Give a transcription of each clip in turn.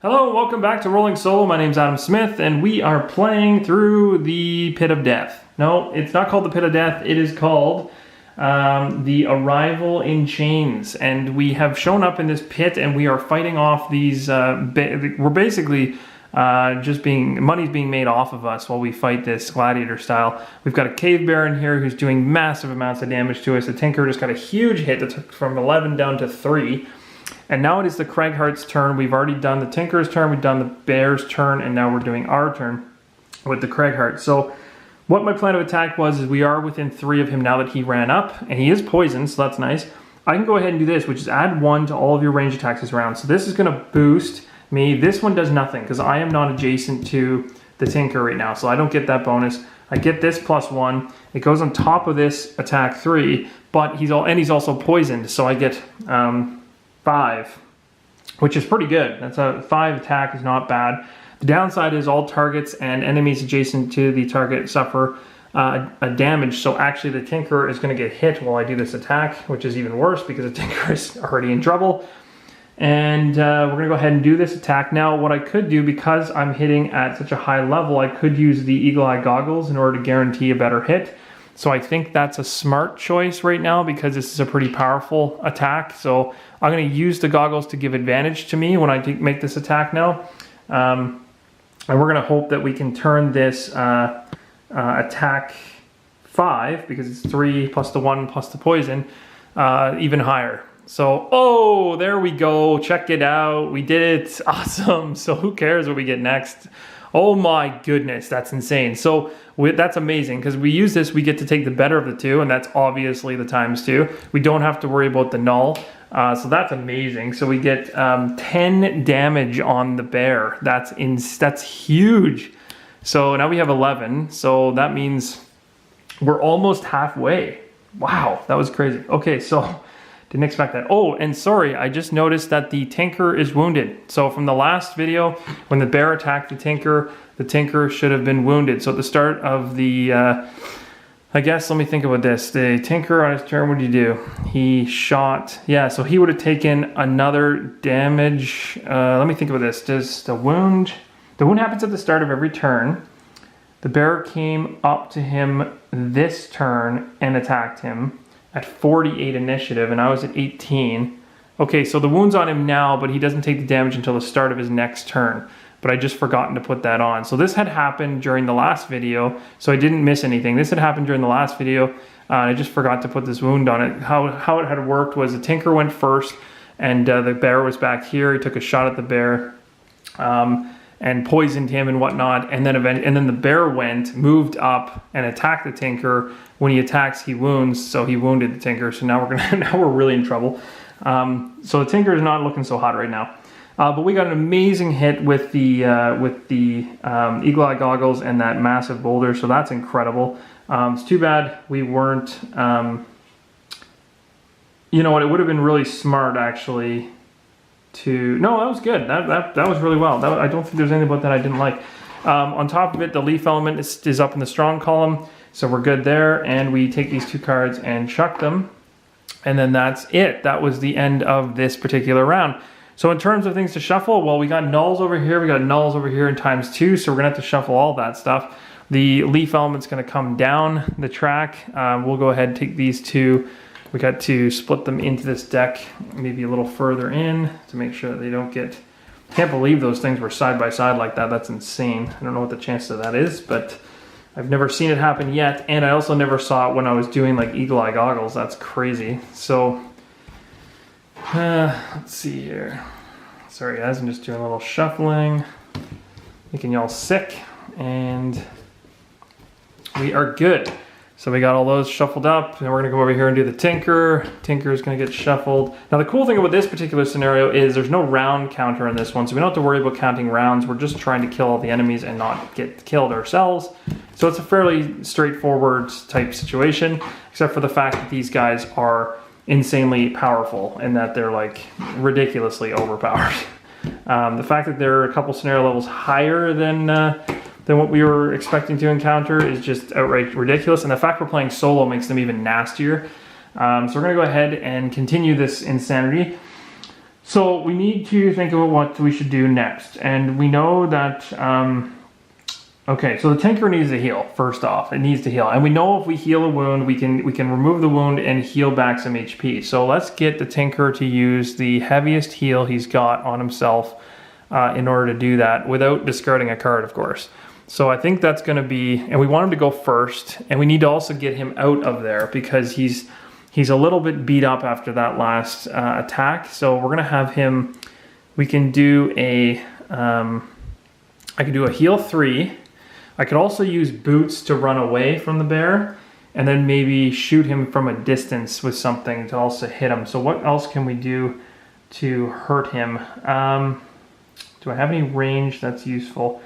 Hello, welcome back to Rolling Solo. My name's Adam Smith, and we are playing through the Pit of Death. No, it's not called the Pit of Death. It is called the Arrival in Chains. And we have shown up in this pit, and we are fighting off these... we're basically money's being made off of us while we fight this gladiator style. We've got a cave bear in here who's doing massive amounts of damage to us. The Tinker just got a huge hit that took from 11 down to 3. And now it is the Craghart's turn. We've already done the Tinker's turn, we've done the Bear's turn, and now we're doing our turn with the Craghart. So what my plan of attack was is we are within 3 of him now that he ran up, and he is poisoned, so that's nice. I can go ahead and do this, which is add 1 to all of your range attacks this round. So this is going to boost me. This one does nothing because I am not adjacent to the Tinker right now, so I don't get that bonus. I get this +1. It goes on top of this attack 3, but he's also poisoned, so I get 5, which is pretty good. That's a 5 attack is not bad. The downside is all targets and enemies adjacent to the target suffer a damage. So actually the Tinker is going to get hit while I do this attack, which is even worse because the Tinker is already in trouble. And we're going to go ahead and do this attack. Now what I could do, because I'm hitting at such a high level, I could use the Eagle Eye Goggles in order to guarantee a better hit. So I think that's a smart choice right now because this is a pretty powerful attack. So I'm going to use the goggles to give advantage to me when I make this attack now. And we're going to hope that we can turn this attack 5, because it's 3 plus the 1 plus the poison, even higher. So, oh, there we go. Check it out. We did it. Awesome. So who cares what we get next? Oh my goodness, that's insane. So that's amazing because we use this, we get to take the better of the 2, and that's obviously the ×2. We don't have to worry about the null. So that's amazing. So we get 10 damage on the bear. That's huge. So now we have 11. So that means we're almost halfway. Wow, that was crazy. Okay, so didn't expect that. Oh, and sorry, I just noticed that the Tinker is wounded. So from the last video, when the bear attacked the Tinker should have been wounded. So at the start of the, I guess, let me think about this. The Tinker on his turn, what did he do? He shot, yeah, so he would have taken another damage. Let me think about this. Does the wound happens at the start of every turn. The bear came up to him this turn and attacked him at 48 initiative, and I was at 18. Okay, so the wound's on him now, but he doesn't take the damage until the start of his next turn. But I just forgotten to put that on. So this had happened during the last video, so I didn't miss anything. This had happened during the last video, and I just forgot to put this wound on it. How it had worked was the Tinker went first, and the bear was back here. He took a shot at the bear, and poisoned him and whatnot, and then the bear moved up and attacked the Tinker. When he attacks, he wounds, so he wounded the Tinker. So now we're really in trouble. So the Tinker is not looking so hot right now. But we got an amazing hit with the Eagle Eye Goggles and that massive boulder, so that's incredible. It's too bad we weren't. You know what? It would have been really smart actually. No, that was good. That was really well. I don't think there's anything about that I didn't like. On top of it, the leaf element is up in the strong column, so we're good there. And we take these 2 cards and chuck them, and then that's it. That was the end of this particular round. So in terms of things to shuffle, well, we got nulls over here, we got nulls over here in ×2, so we're gonna have to shuffle all that stuff. The leaf element's gonna come down the track. We'll go ahead and take these 2. We got to split them into this deck, maybe a little further in to make sure that they don't get... Can't believe those things were side by side like that. That's insane. I don't know what the chance of that is, but I've never seen it happen yet. And I also never saw it when I was doing like Eagle Eye Goggles. That's crazy. So, let's see here. Sorry guys, I'm just doing a little shuffling, making y'all sick, and we are good. So we got all those shuffled up, and we're gonna go over here and do the Tinker. Tinker is gonna get shuffled. Now the cool thing about this particular scenario is there's no round counter in this one, so we don't have to worry about counting rounds. We're just trying to kill all the enemies and not get killed ourselves. So it's a fairly straightforward type situation, except for the fact that these guys are insanely powerful and that they're like ridiculously overpowered. The fact that they're a couple scenario levels higher than what we were expecting to encounter is just outright ridiculous, and the fact we're playing solo makes them even nastier. So we're going to go ahead and continue this insanity. So we need to think about what we should do next. And we know that, okay, so the tinker needs to heal, first off. It needs to heal. And we know if we heal a wound, we can remove the wound and heal back some HP. So let's get the tinker to use the heaviest heal he's got on himself in order to do that without discarding a card, of course. So I think that's going to be, and we want him to go first, and we need to also get him out of there because he's a little bit beat up after that last attack. So we're going to have him, we can do a, I can do a heal 3. I could also use boots to run away from the bear, and then maybe shoot him from a distance with something to also hit him. So what else can we do to hurt him? Do I have any range that's useful?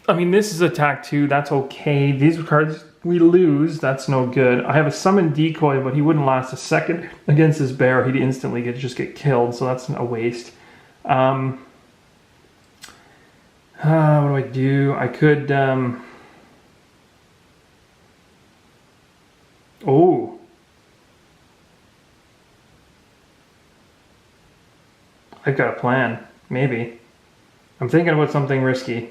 I mean, this is attack 2, that's okay. These cards we lose, that's no good. I have a summon decoy, but he wouldn't last a second against this bear. He'd instantly just get killed, so that's a waste. What do I do? I could, oh. I've got a plan, maybe. I'm thinking about something risky.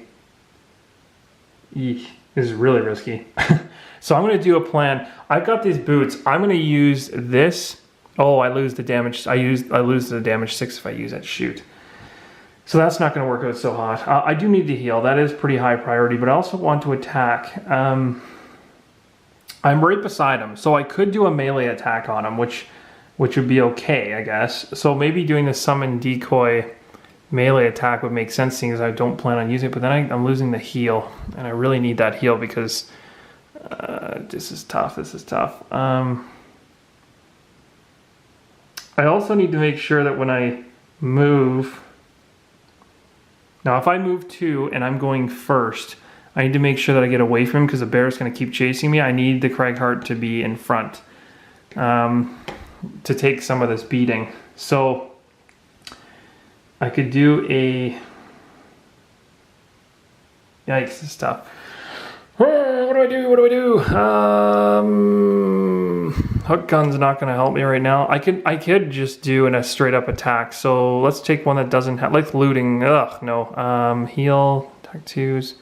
Eek, this is really risky. So I'm going to do a plan. I've got these boots. I'm going to use this. Oh, I lose the damage. I lose the damage 6 if I use it. Shoot. So that's not going to work out so hot. I do need to heal. That is pretty high priority, but I also want to attack. I'm right beside him, so I could do a melee attack on him, which would be okay, I guess. So maybe doing the summon decoy melee attack would make sense, seeing as I don't plan on using it, but then I'm losing the heal, and I really need that heal because this is tough. I also need to make sure that when I move, now if I move 2 and I'm going first, I need to make sure that I get away from him because the bear is going to keep chasing me. I need the Cragheart to be in front to take some of this beating. So I could do a, yikes, this stuff. What do I do? Hook gun's not going to help me right now. I could just do a straight up attack. So let's take one that doesn't have, like looting. Ugh, no. Heal, attack 2s.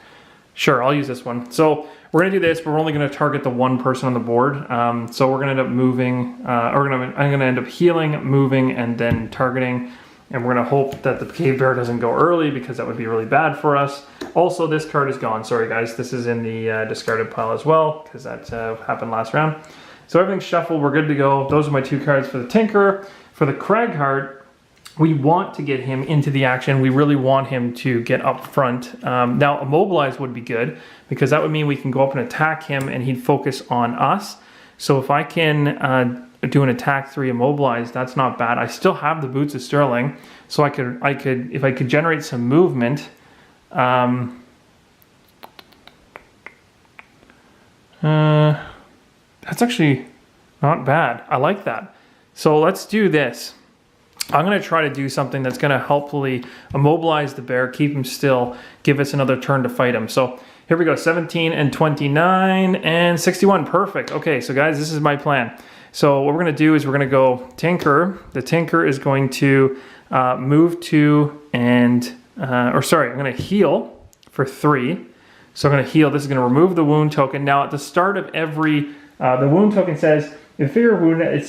Sure, I'll use this one. So we're going to do this, but we're only going to target the one person on the board. So we're going to end up moving, I'm going to end up healing, moving, and then targeting. And we're going to hope that the cave bear doesn't go early because that would be really bad for us. Also, this card is gone. Sorry, guys. This is in the discarded pile as well because that happened last round. So everything's shuffled. We're good to go. Those are my 2 cards for the Tinker. For the Cragheart, we want to get him into the action. We really want him to get up front. Now, Immobilize would be good because that would mean we can go up and attack him and he'd focus on us. So if I can do an attack 3 Immobilize, that's not bad. I still have the Boots of Sterling, so I could if I could generate some movement. That's actually not bad. I like that. So let's do this. I'm going to try to do something that's going to helpfully immobilize the bear, keep him still, give us another turn to fight him. So here we go, 17 and 29 and 61. Perfect. Okay, so guys, this is my plan. So what we're going to do is we're going to go Tinker. The Tinker is going to move 2 and, I'm going to heal for 3. So I'm going to heal. This is going to remove the wound token. Now at the start of every, the wound token says, if figure wound, it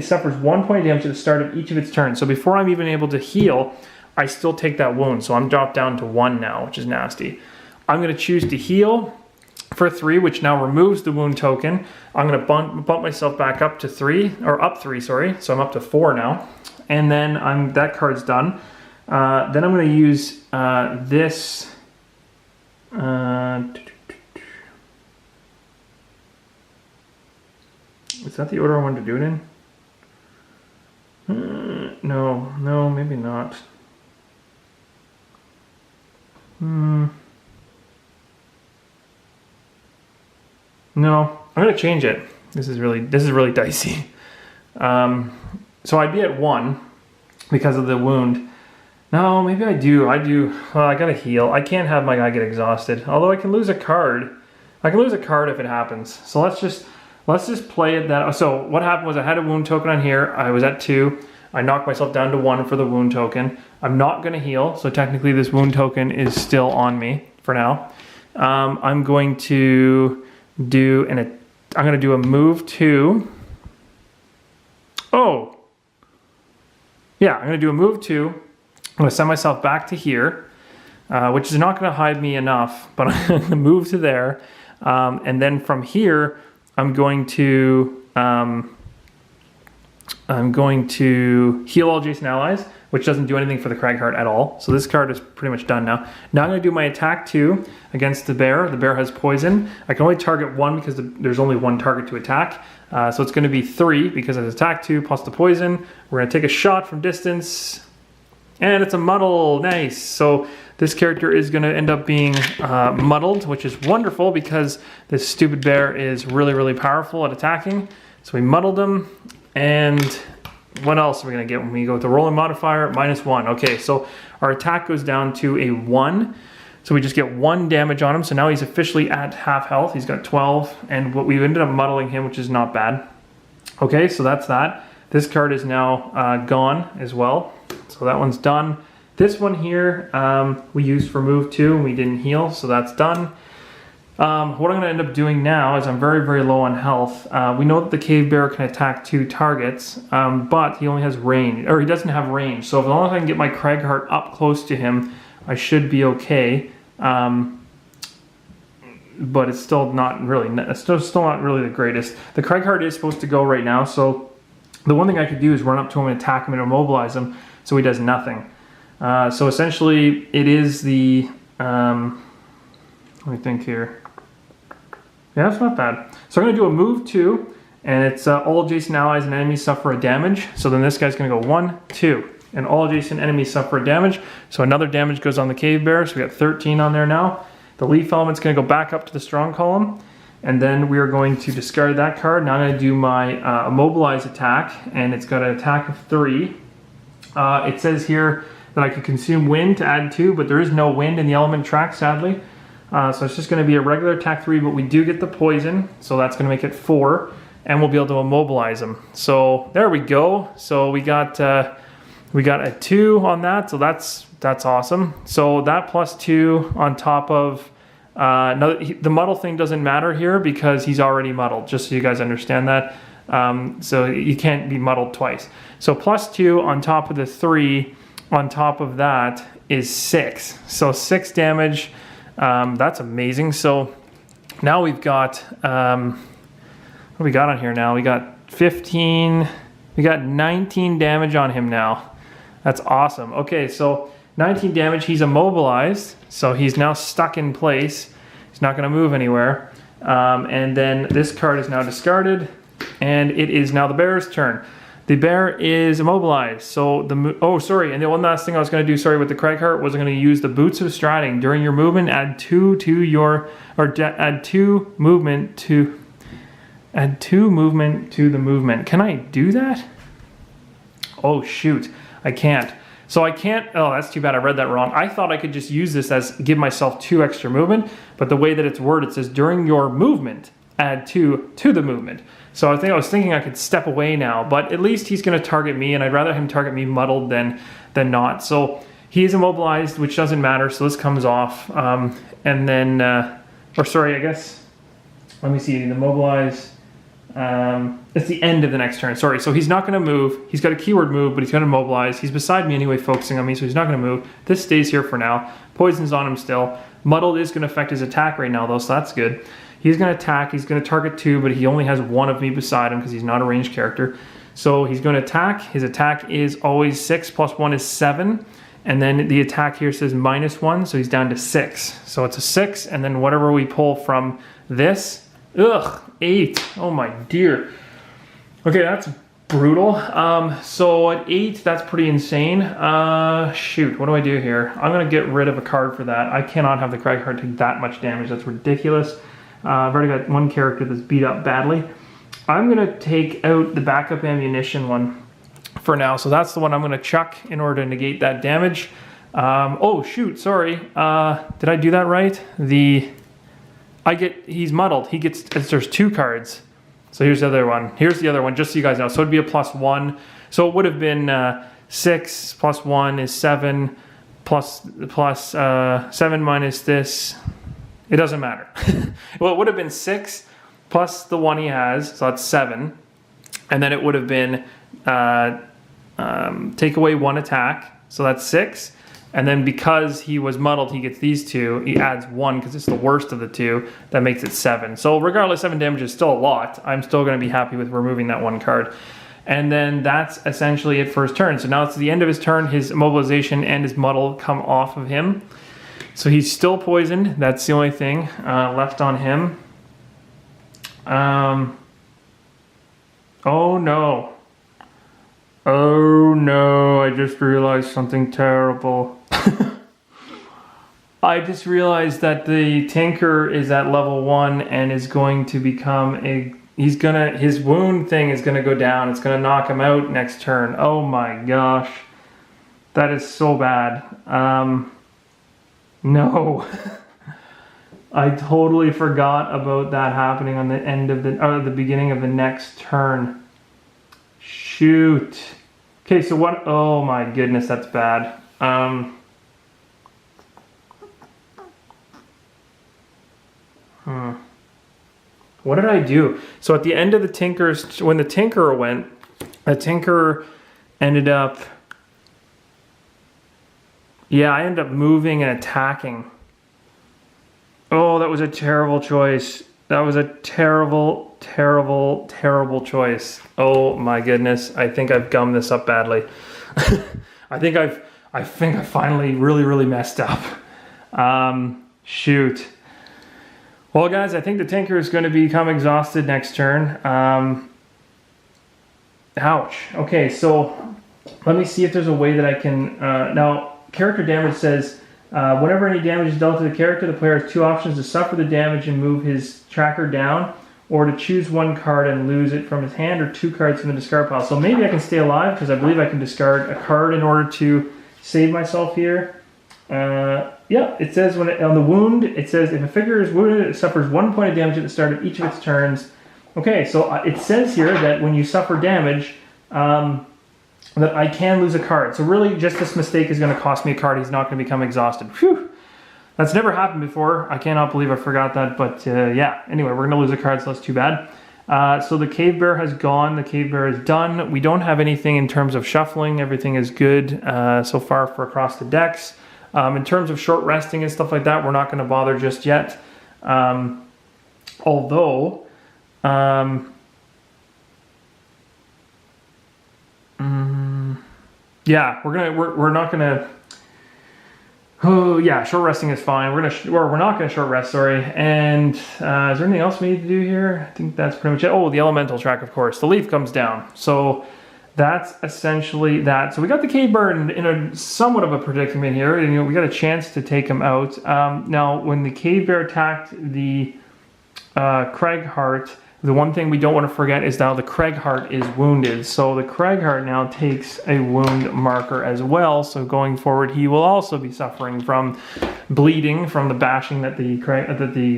suffers 1 point of damage at the start of each of its turns. So before I'm even able to heal, I still take that wound. So I'm dropped down to 1 now, which is nasty. I'm going to choose to heal for 3, which now removes the wound token. I'm going to bump myself back up to 3, or up 3, sorry. So I'm up to 4 now. And then that card's done. Then I'm going to use this. Is that the order I wanted to do it in? No, maybe not. No, I'm going to change it. This is really dicey. So I'd be at 1 because of the wound. No, maybe I do. Well, I got to heal. I can't have my guy get exhausted. Although I can lose a card. I can lose a card if it happens. So let's just play it that. So what happened was I had a wound token on here. I was at 2. I knock myself down to 1 for the wound token. I'm not going to heal, so technically this wound token is still on me for now. I'm going to do a move 2. Oh! Yeah, I'm going to do a move 2. I'm going to send myself back to here, which is not going to hide me enough, but I'm going to move to there. And then from here, I'm going to heal all adjacent allies, which doesn't do anything for the Cragheart at all. So this card is pretty much done now. Now I'm going to do my attack 2 against the bear. The bear has poison. I can only target 1 because there's only 1 target to attack. So it's going to be 3 because it's attack 2 plus the poison. We're going to take a shot from distance. And it's a muddle. Nice. So this character is going to end up being muddled, which is wonderful because this stupid bear is really, really powerful at attacking. So we muddled him. And what else are we going to get when we go with the rolling modifier? -1. Okay, so our attack goes down to a 1. So we just get 1 damage on him. So now he's officially at half health. He's got 12. And what we've ended up muddling him, which is not bad. Okay, so that's that. This card is now gone as well. So that one's done. This one here we used for move 2 and we didn't heal. So that's done. What I'm going to end up doing now is I'm very, very low on health. We know that the cave bear can attack 2 targets, but he only has range, or he doesn't have range. So as long as I can get my Cragheart up close to him, I should be okay. But it's still not really, still not really the greatest. The Cragheart is supposed to go right now, so the one thing I could do is run up to him and attack him and immobilize him, so he does nothing. So essentially, it is the. Let me think here. Yeah, that's not bad. So I'm going to do a move 2, and it's all adjacent allies and enemies suffer a damage. So then this guy's going to go 1, 2, and all adjacent enemies suffer a damage. So another damage goes on the cave bear. So we got 13 on there now. The leaf element's going to go back up to the strong column, and then we are going to discard that card. Now I'm going to do my immobilize attack, and it's got an attack of 3. It says here that I can consume wind to add 2, but there is no wind in the element track, sadly. So it's just going to be a regular attack 3, but we do get the poison, so that's going to make it 4, and we'll be able to immobilize him. So there we go. So we got a 2 on that, so that's awesome. So that plus 2 on top of the muddle thing doesn't matter here because he's already muddled. Just so you guys understand that. So you can't be muddled twice. So plus 2 on top of the 3 on top of that is 6. So 6 damage. That's amazing. So now we've got, what do we got on here now? We got 15, we got 19 damage on him now. That's awesome. Okay, so 19 damage, he's immobilized. So he's now stuck in place. He's not going to move anywhere. And then this card is now discarded, and it is now the bear's turn. The bear is immobilized. So and the one last thing I was going to do, sorry, with the Cragheart was I'm going to use the Boots of Striding. During your movement, add 2 to your, add 2 movement to the movement. Can I do that? Oh shoot, I can't. So I can't, oh that's too bad, I read that wrong. I thought I could just use this as give myself 2 extra movement, but the way that it's worded, it says during your movement, add 2 to the movement. So I was thinking I could step away now, but at least he's going to target me, and I'd rather him target me muddled than not. So he is immobilized, which doesn't matter, so this comes off. And then, or sorry, I guess, let me see, the immobilized, it's the end of the next turn, sorry. So he's not going to move. He's got a keyword move, but he's going to immobilize. He's beside me anyway, focusing on me, so he's not going to move. This stays here for now. Poison's on him still. Muddled is going to affect his attack right now, though, so that's good. He's going to attack. He's going to target 2, but he only has 1 of me beside him because he's not a ranged character. So he's going to attack. His attack is always 6 plus 1 is 7. And then the attack here says -1, so he's down to 6. So it's a 6, and then whatever we pull from this, 8. Oh my dear. Okay, that's brutal. So at 8, that's pretty insane. Shoot, what do I do here? I'm going to get rid of a card for that. I cannot have the Cragheart take that much damage. That's ridiculous. I've already got 1 character that's beat up badly. I'm going to take out the backup ammunition one for now. So that's the one I'm going to chuck in order to negate that damage. Oh, shoot, sorry. Did I do that right? He's muddled. He gets, there's 2 cards. So here's the other one. Here's the other one, just so you guys know. So it'd be a +1. So it would have been 6 plus 1 is 7 plus 7 minus this. It doesn't matter. Well, it would have been 6 plus the 1 he has, so that's 7. And then it would have been take away 1 attack, so that's 6. And then because he was muddled, he gets these 2. He adds 1 because it's the worst of the 2. That makes it 7. So regardless, 7 damage is still a lot. I'm still going to be happy with removing that 1 card. And then that's essentially it for his turn. So now it's the end of his turn. His immobilization and his muddle come off of him. So he's still poisoned. That's the only thing left on him. Oh no. Oh no, I just realized something terrible. I just realized that the Tinker is at level 1 and is going to become his wound thing is gonna go down. It's gonna knock him out next turn. Oh my gosh. That is so bad. No. I totally forgot about that happening on the end of the beginning of the next turn. Shoot. Okay, so what? Oh my goodness, that's bad. What did I do? So at the end of the Tinker's, when the Tinkerer went, the Tinker ended up. Yeah, I ended up moving and attacking. Oh, that was a terrible choice. That was a terrible, terrible, terrible choice. Oh my goodness. I think I've gummed this up badly. I think I finally really messed up. Shoot. Well guys, I think the Tinker is going to become exhausted next turn. Ouch. Okay, so let me see if there's a way that I can, now character damage says, whenever any damage is dealt to the character, the player has 2 options: to suffer the damage and move his tracker down, or to choose 1 card and lose it from his hand, or 2 cards from the discard pile. So maybe I can stay alive, because I believe I can discard a card in order to save myself here. Yeah, it says on the wound, it says if a figure is wounded, it suffers 1 point of damage at the start of each of its turns. Okay, so it says here that when you suffer damage, that I can lose a card. So really, just this mistake is going to cost me a card. He's not going to become exhausted. Whew. That's never happened before. I cannot believe I forgot that, but yeah. Anyway, we're going to lose a card, so that's too bad. So the Cave Bear has gone. The Cave Bear is done. We don't have anything in terms of shuffling. Everything is good so far for across the decks. In terms of short resting and stuff like that, we're not going to bother just yet. Although, yeah, we're not gonna. Oh yeah, short resting is fine. We're not gonna short rest. Sorry. And is there anything else we need to do here? I think that's pretty much it. Oh, the elemental track, of course. The leaf comes down. So that's essentially that. So we got the Cave Bear in a somewhat of a predicament here. You know, we got a chance to take him out. Now, when the Cave Bear attacked the Cragheart, the one thing we don't want to forget is now the Cragheart is wounded. So the Cragheart now takes a wound marker as well. So going forward, he will also be suffering from bleeding from the bashing that the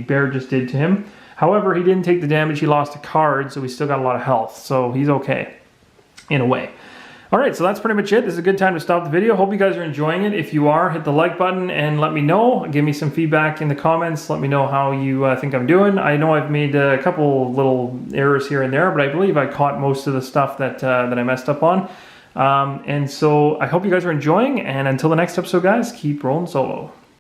bear just did to him. However, he didn't take the damage. He lost a card, so he still got a lot of health. So he's okay, in a way. All right, so that's pretty much it. This is a good time to stop the video. Hope you guys are enjoying it. If you are, hit the like button and let me know. Give me some feedback in the comments. Let me know how you think I'm doing. I know I've made a couple little errors here and there, but I believe I caught most of the stuff that I messed up on. And so I hope you guys are enjoying. And until the next episode, guys, keep rolling solo.